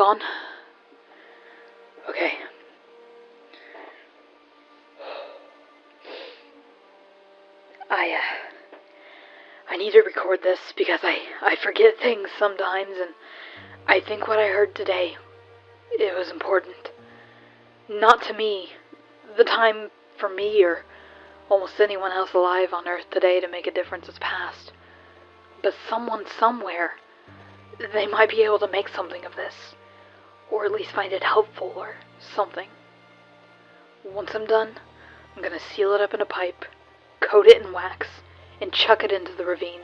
on? Okay. I need to record this because I forget things sometimes, and I think what I heard today, it was important. Not to me. The time for me or almost anyone else alive on Earth today to make a difference has passed. But someone somewhere, they might be able to make something of this. Or at least find it helpful or something. Once I'm done, I'm gonna seal it up in a pipe, coat it in wax, and chuck it into the ravine.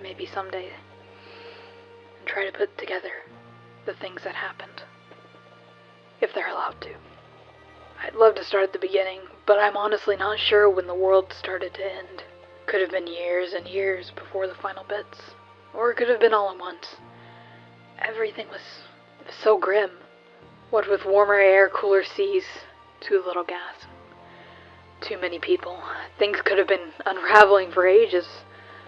Maybe someday. And try to put together the things that happened. If they're allowed to. I'd love to start at the beginning, but I'm honestly not sure when the world started to end. Could have been years and years before the final bits. Or it could have been all at once. Everything was so grim. What with warmer air, cooler seas, too little gas. Too many people. Things could have been unraveling for ages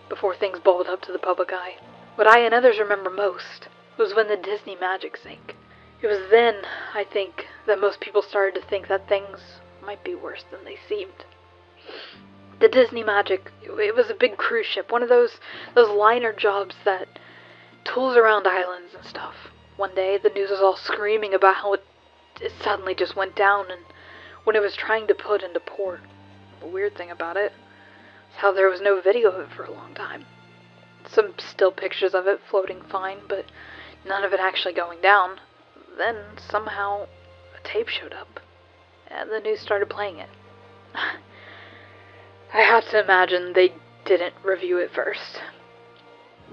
before things bubbled up to the public eye. What I and others remember most was when the Disney magic sank. It was then, I think, that most people started to think that things might be worse than they seemed. The Disney magic, it was a big cruise ship, one of those liner jobs that tools around islands and stuff. One day, the news was all screaming about how it suddenly just went down, and when it was trying to put into port. The weird thing about it is how there was no video of it for a long time. Some still pictures of it floating fine, but none of it actually going down. Then, somehow, a tape showed up, and the news started playing it. I have to imagine they didn't review it first.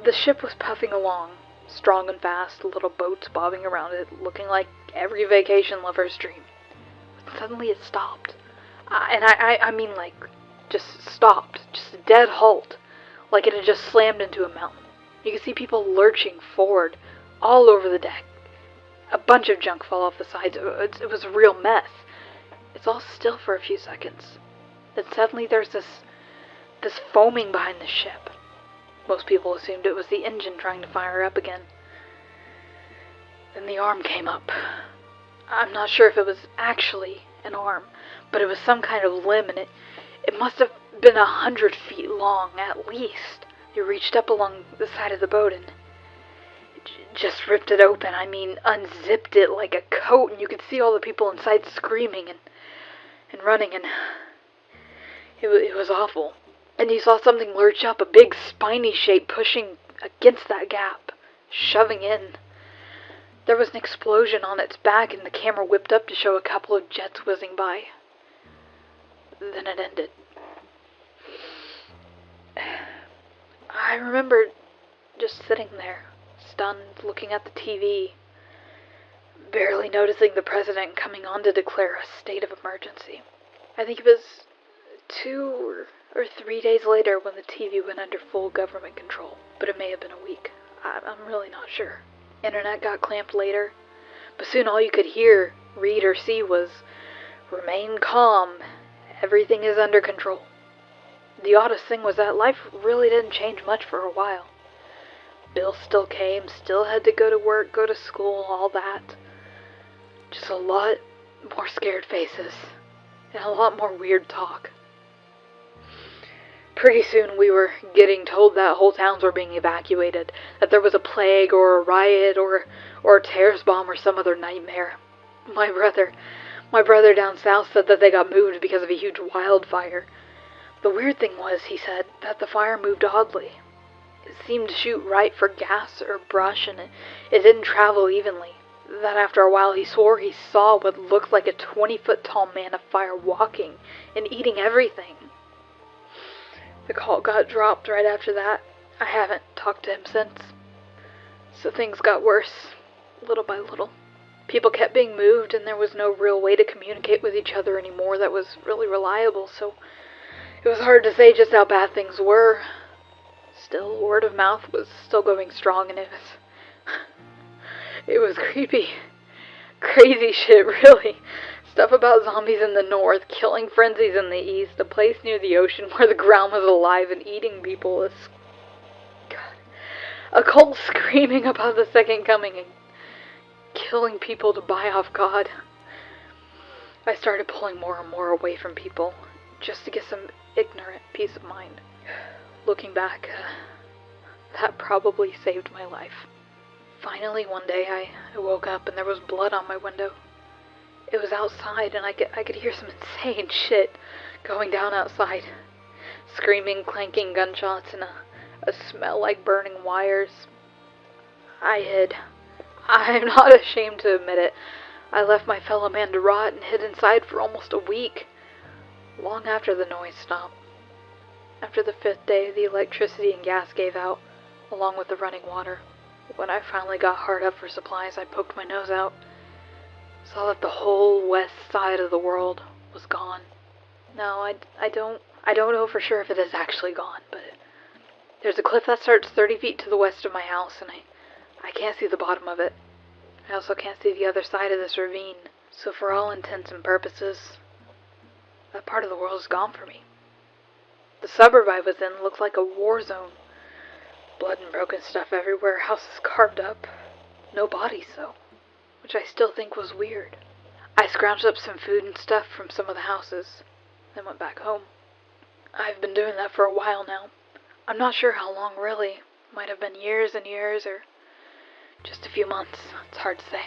The ship was puffing along, strong and fast, little boats bobbing around it, looking like every vacation lover's dream. But suddenly it stopped. I mean, like, just stopped. Just a dead halt. Like it had just slammed into a mountain. You could see people lurching forward, all over the deck. A bunch of junk fell off the sides. It was a real mess. It's all still for a few seconds. Then suddenly there's this foaming behind the ship. Most people assumed it was the engine trying to fire up again. Then the arm came up. I'm not sure if it was actually an arm, but it was some kind of limb, and it must have been 100 feet long, at least. It reached up along the side of the boat and just ripped it open. I mean, unzipped it like a coat, and you could see all the people inside screaming and running, and it was awful. And you saw something lurch up, a big spiny shape pushing against that gap, shoving in. There was an explosion on its back, and the camera whipped up to show a couple of jets whizzing by. Then it ended. I remember just sitting there, stunned, looking at the TV, barely noticing the president coming on to declare a state of emergency. I think it was 2 or 3 days later when the TV went under full government control, but it may have been a week. I'm really not sure. Internet got clamped later, but soon all you could hear, read, or see was, "Remain calm, everything is under control." The oddest thing was that life really didn't change much for a while. Bills still came, still had to go to work, go to school, all that. Just a lot more scared faces, and a lot more weird talk. Pretty soon we were getting told that whole towns were being evacuated, that there was a plague or a riot or a terrorist bomb or some other nightmare. My brother down south said that they got moved because of a huge wildfire. The weird thing was, he said, that the fire moved oddly. It seemed to shoot right for gas or brush, and it didn't travel evenly. That after a while he swore he saw what looked like a 20-foot tall man of fire walking and eating everything. The call got dropped right after that. I haven't talked to him since. So things got worse, little by little. People kept being moved, and there was no real way to communicate with each other anymore that was really reliable, so it was hard to say just how bad things were. Still, word of mouth was still going strong, and it was creepy. Crazy shit, really. Stuff about zombies in the north, killing frenzies in the east, a place near the ocean where the ground was alive and eating people. A cult screaming about the second coming, and killing people to buy off God. I started pulling more and more away from people, just to get some ignorant peace of mind. Looking back, that probably saved my life. Finally, one day, I woke up and there was blood on my window. It was outside, and I could hear some insane shit going down outside. Screaming, clanking gunshots, and a smell like burning wires. I hid. I'm not ashamed to admit it. I left my fellow man to rot and hid inside for almost a week, long after the noise stopped. After the 5th day, the electricity and gas gave out, along with the running water. When I finally got hard up for supplies, I poked my nose out, saw that the whole west side of the world was gone. No, I don't know for sure if it is actually gone, but there's a cliff that starts 30 feet to the west of my house, and I can't see the bottom of it. I also can't see the other side of this ravine, so for all intents and purposes, that part of the world is gone for me. The suburb I was in looked like a war zone. Blood and broken stuff everywhere, houses carved up. No bodies, though, which I still think was weird. I scrounged up some food and stuff from some of the houses, then went back home. I've been doing that for a while now. I'm not sure how long, really. Might have been years and years, or just a few months. It's hard to say.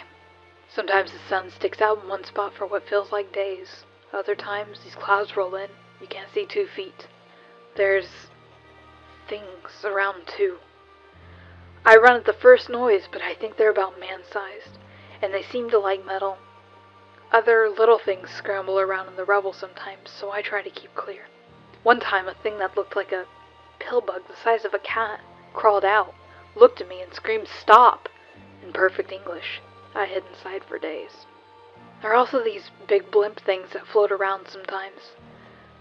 Sometimes the sun sticks out in one spot for what feels like days. Other times, these clouds roll in. You can't see 2 feet. There's things around, too. I run at the first noise, but I think they're about man-sized, and they seem to like metal. Other little things scramble around in the rubble sometimes, so I try to keep clear. One time, a thing that looked like a pill bug the size of a cat crawled out, looked at me, and screamed, "Stop!" in perfect English. I hid inside for days. There are also these big blimp things that float around sometimes.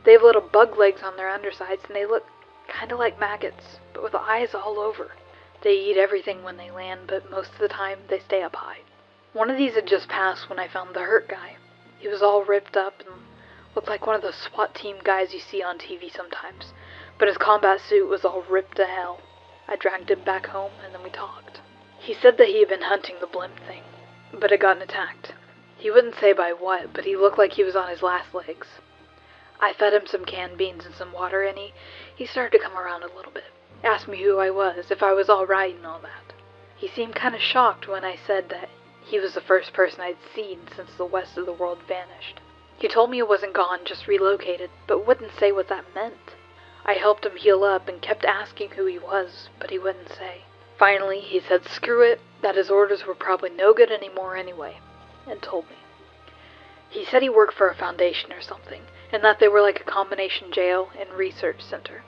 They have little bug legs on their undersides, and they look kind of like maggots, but with eyes all over. They eat everything when they land, but most of the time they stay up high. One of these had just passed when I found the hurt guy. He was all ripped up and looked like one of those SWAT team guys you see on TV sometimes, but his combat suit was all ripped to hell. I dragged him back home, and then we talked. He said that he had been hunting the blimp thing, but had gotten attacked. He wouldn't say by what, but he looked like he was on his last legs. I fed him some canned beans and some water, and he started to come around a little bit. Asked me who I was, if I was all right and all that. He seemed kind of shocked when I said that he was the first person I'd seen since the west of the world vanished. He told me it wasn't gone, just relocated, but wouldn't say what that meant. I helped him heal up and kept asking who he was, but he wouldn't say. Finally, he said screw it, that his orders were probably no good anymore anyway, and told me. He said he worked for a foundation or something, and that they were like a combination jail and research center.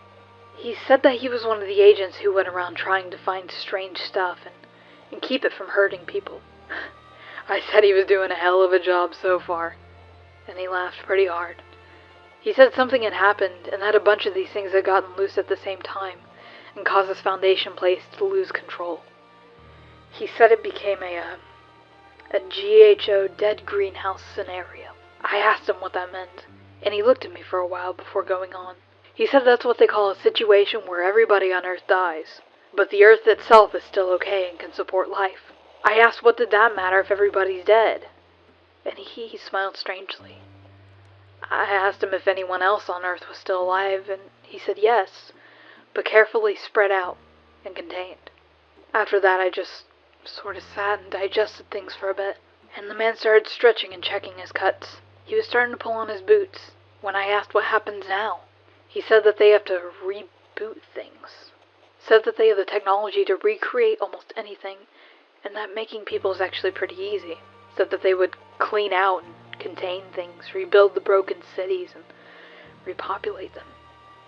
He said that he was one of the agents who went around trying to find strange stuff and keep it from hurting people. I said he was doing a hell of a job so far, and he laughed pretty hard. He said something had happened, and that a bunch of these things had gotten loose at the same time, and caused this foundation place to lose control. He said it became a GHO dead greenhouse scenario. I asked him what that meant, and he looked at me for a while before going on. He said that's what they call a situation where everybody on Earth dies, but the Earth itself is still okay and can support life. I asked what did that matter if everybody's dead, and he smiled strangely. I asked him if anyone else on Earth was still alive, and he said yes, but carefully spread out and contained. After that, I just sort of sat and digested things for a bit, and the man started stretching and checking his cuts. He was starting to pull on his boots. When I asked what happens now, he said that they have to reboot things. Said that they have the technology to recreate almost anything, and that making people is actually pretty easy. Said that they would clean out and contain things, rebuild the broken cities, and repopulate them.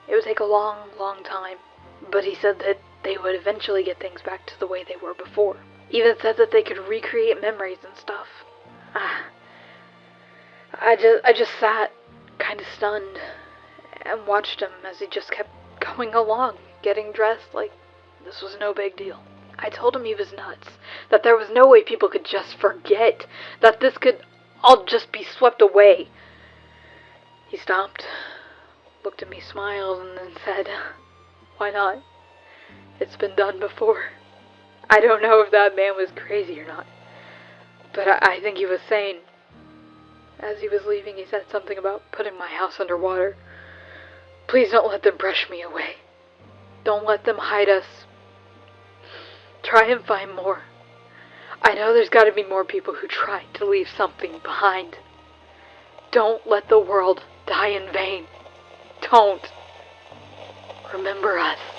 It would take a long, long time, but he said that they would eventually get things back to the way they were before. Even said that they could recreate memories and stuff. I just sat, kind of stunned, and watched him as he just kept going along, getting dressed like this was no big deal. I told him he was nuts, that there was no way people could just forget, that this could all just be swept away. He stopped, looked at me, smiled, and then said, "Why not? It's been done before." I don't know if that man was crazy or not, But I think he was sane. As he was leaving, he said something about putting my house underwater. Please don't let them brush me away. Don't let them hide us. Try and find more. I know there's got to be more people who try to leave something behind. Don't let the world die in vain. Don't. Remember us.